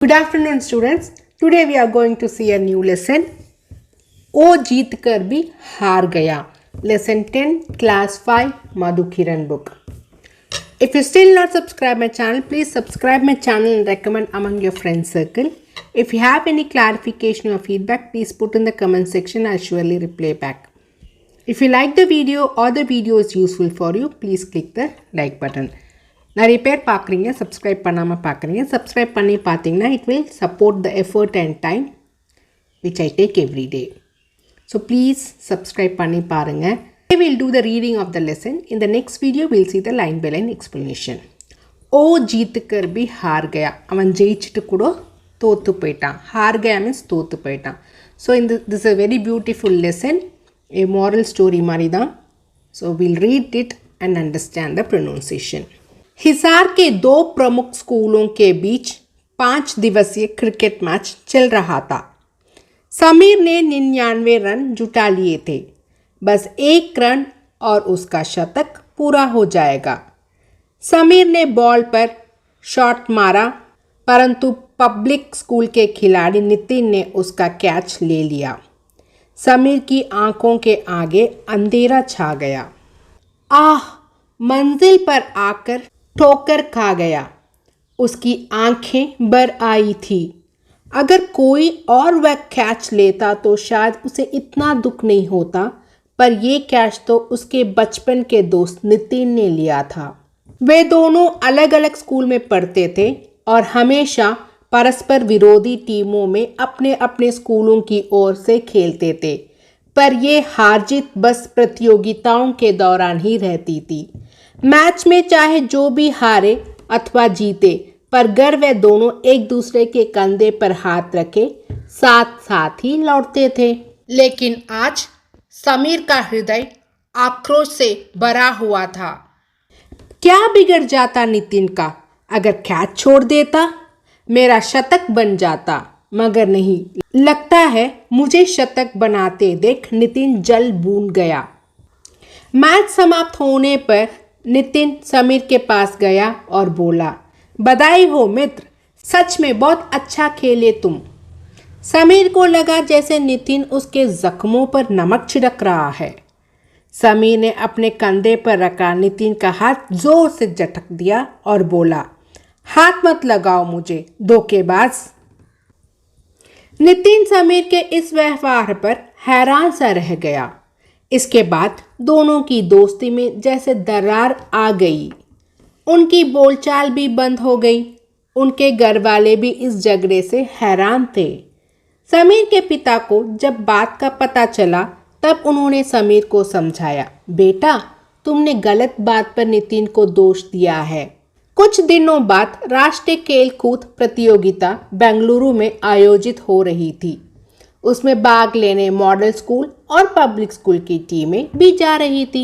Good afternoon, students. Today we are going to see a new lesson. ओ जीत कर भी हार गया. Lesson 10, Class 5, Madhu Kiran book. If you still not subscribe my channel, please subscribe my channel and recommend among your friends circle. If you have any clarification or feedback, please put in the comment section. I'll surely reply back. If you like the video or the video is useful for you, please click the like button. நிறைய பேர் பார்க்குறீங்க, subscribe பண்ணாமல் பார்க்குறீங்க. Subscribe பண்ணி பார்த்தீங்கன்னா it will support the effort and time which I take every day. So please subscribe பண்ணி பாருங்கள். I will do the reading of the lesson. In the next video will see the line by line explanation. ஓ ஜீத்துக்கர் பி ஹார் கயா. அவன் ஜெயிச்சுட்டு கூட தோற்று போயிட்டான். ஹார் கயா மீன்ஸ் தோற்று போயிட்டான். So this a very beautiful lesson, A moral story மாதிரி தான். So will read it and understand the pronunciation. Hisar के दो प्रमुख स्कूलों के बीच 5 दिवसीय क्रिकेट मैच चल रहा था. समीर ने 99 रन जुटा लिए थे. बस 1 रन और उसका शतक पूरा हो जाएगा. समीर ने बॉल पर शॉट मारा, परंतु पब्लिक स्कूल के खिलाड़ी नितिन ने उसका कैच ले लिया. समीर की आंखों के आगे अंधेरा छा गया. आह, मंजिल पर आकर ठोकर खा गया. उसकी आंखें भर आई थी. अगर कोई और वह कैच लेता तो शायद उसे इतना दुख नहीं होता, पर यह कैच तो उसके बचपन के दोस्त नितिन ने लिया था. वे दोनों अलग अलग स्कूल में पढ़ते थे और हमेशा परस्पर विरोधी टीमों में अपने अपने स्कूलों की ओर से खेलते थे, पर यह हार जीत बस प्रतियोगिताओं के दौरान ही रहती थी. मैच में चाहे जो भी हारे अथवा जीते, पर घर वे दोनों एक दूसरे के कंधे पर हाथ रखे साथ साथ ही लौटते थे. लेकिन आज समीर का हृदय आक्रोश से भरा हुआ था. क्या बिगड़ जाता नितिन का अगर कैच छोड़ देता? मेरा शतक बन जाता, मगर नहीं. लगता है मुझे शतक बनाते देख नितिन जल भून गया. मैच समाप्त होने पर नितिन समीर के पास गया और बोला, बधाई हो मित्र, सच में बहुत अच्छा खेले तुम. समीर को लगा जैसे नितिन उसके जख्मों पर नमक छिड़क रहा है. समीर ने अपने कंधे पर रखा नितिन का हाथ जोर से झटक दिया और बोला, हाथ मत लगाओ मुझे, धोखेबाज. नितिन समीर के इस व्यवहार पर हैरान सा रह गया. इसके बाद दोनों की दोस्ती में जैसे दरार आ गई. उनकी बोलचाल भी बंद हो गई. उनके घर वाले भी इस झगड़े से हैरान थे. समीर के पिता को जब बात का पता चला तब उन्होंने समीर को समझाया, बेटा तुमने गलत बात पर नितिन को दोष दिया है. कुछ दिनों बाद राष्ट्रीय खेलकूद प्रतियोगिता बेंगलुरु में आयोजित हो रही थी. उसमें भाग लेने मॉडल स्कूल और पब्लिक स्कूल की टीमें भी जा रही थी.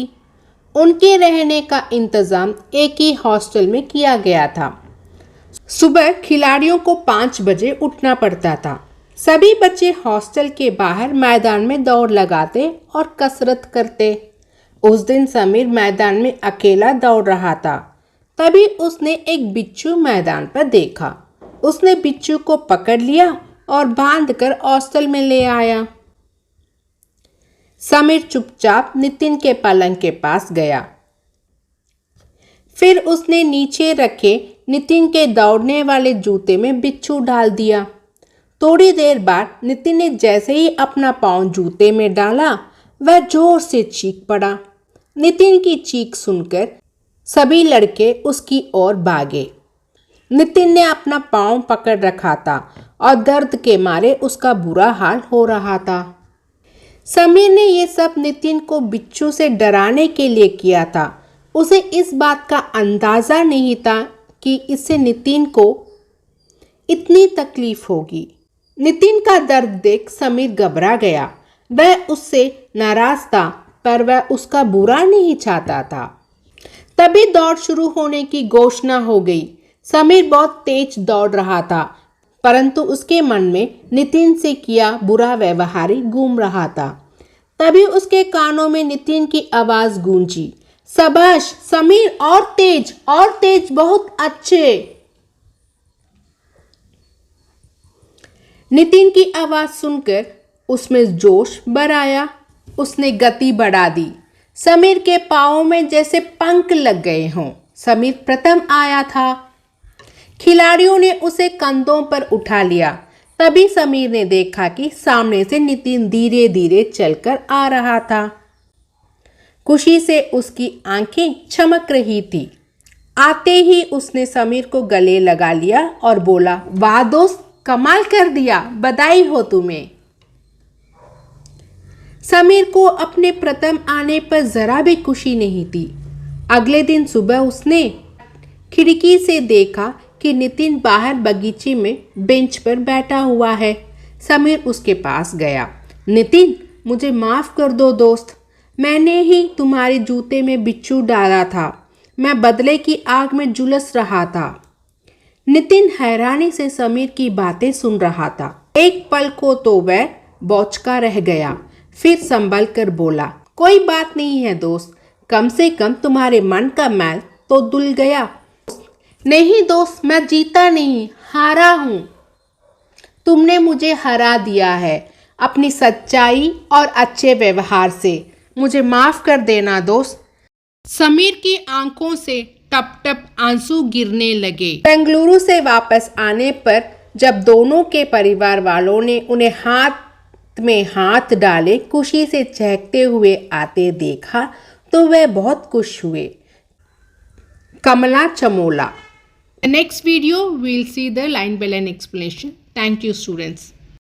उनके रहने का इंतज़ाम एक ही हॉस्टल में किया गया था. सुबह खिलाड़ियों को 5 बजे उठना पड़ता था. सभी बच्चे हॉस्टल के बाहर मैदान में दौड़ लगाते और कसरत करते. उस दिन समीर मैदान में अकेला दौड़ रहा था. तभी उसने एक बिच्छू मैदान पर देखा. उसने बिच्छू को पकड़ लिया और बांधकर हॉस्टल में ले आया. समीर चुपचाप नितिन के पलंग के पास गया. फिर उसने नीचे रखे नितिन के दौड़ने वाले जूते में बिच्छू डाल दिया. थोड़ी देर बाद नितिन ने जैसे ही अपना पाँव जूते में डाला, वह जोर से चीख पड़ा. नितिन की चीख सुनकर सभी लड़के उसकी ओर भागे. नितिन ने अपना पाँव पकड़ रखा था और दर्द के मारे उसका बुरा हाल हो रहा था. समीर ने यह सब नितिन को बिच्छू से डराने के लिए किया था. उसे इस बात का अंदाज़ा नहीं था कि इससे नितिन को इतनी तकलीफ होगी. नितिन का दर्द देख समीर घबरा गया. वह उससे नाराज था, पर वह उसका बुरा नहीं चाहता था. तभी दौड़ शुरू होने की घोषणा हो गई. समीर बहुत तेज दौड़ रहा था, परंतु उसके मन में नितिन से किया बुरा व्यवहार घूम रहा था. तभी उसके कानों में नितिन की आवाज़ गूंजी, शाबाश समीर, और तेज, बहुत अच्छे. नितिन की आवाज़ सुनकर उसमें जोश भर आया। उसने गति बढ़ा दी। समीर के पाँव में जैसे पंख लग गए हों। समीर प्रथम आया था। खिलाड़ियों ने उसे कंधों पर उठा लिया। तभी समीर ने देखा कि सामने से नितिन धीरे धीरे चलकर आ रहा था। खुशी से उसकी आंखें चमक रही थी। आते ही उसने समीर को गले लगा लिया और बोला, वाह दोस्त, कमाल कर दिया, बधाई हो तुम्हें। समीर को अपने प्रथम आने पर जरा भी खुशी नहीं थी। अगले दिन सुबह उसने खिड़की से देखा कि नितिन बाहर बगीचे में बेंच पर बैठा हुआ है। समीर उसके पास गया। नितिन, मुझे माफ़ कर दो दोस्त, मैंने ही तुम्हारे जूते में बिच्छू डाला था। मैं बदले की आग में झुलस रहा था। नितिन हैरानी से समीर की बातें सुन रहा था। एक पल को तो वह बौचका रह गया। फिर संभल कर बोला, कोई बात नहीं है दोस्त, कम से कम तुम्हारे मन का मैल तो धुल गया। नहीं दोस्त, मैं जीता नहीं, हारा हूं। तुमने मुझे हरा दिया है अपनी सच्चाई और अच्छे व्यवहार से। मुझे माफ कर देना दोस्त। समीर की आंखों से टप टप आंसू गिरने लगे। बेंगलुरु से वापस आने पर जब दोनों के परिवार वालों ने उन्हें हाथ में हाथ डाले खुशी से चहकते हुए आते देखा तो वह बहुत खुश हुए। कमला Chamola. Next video we'll see the line by line explanation. Thank you students.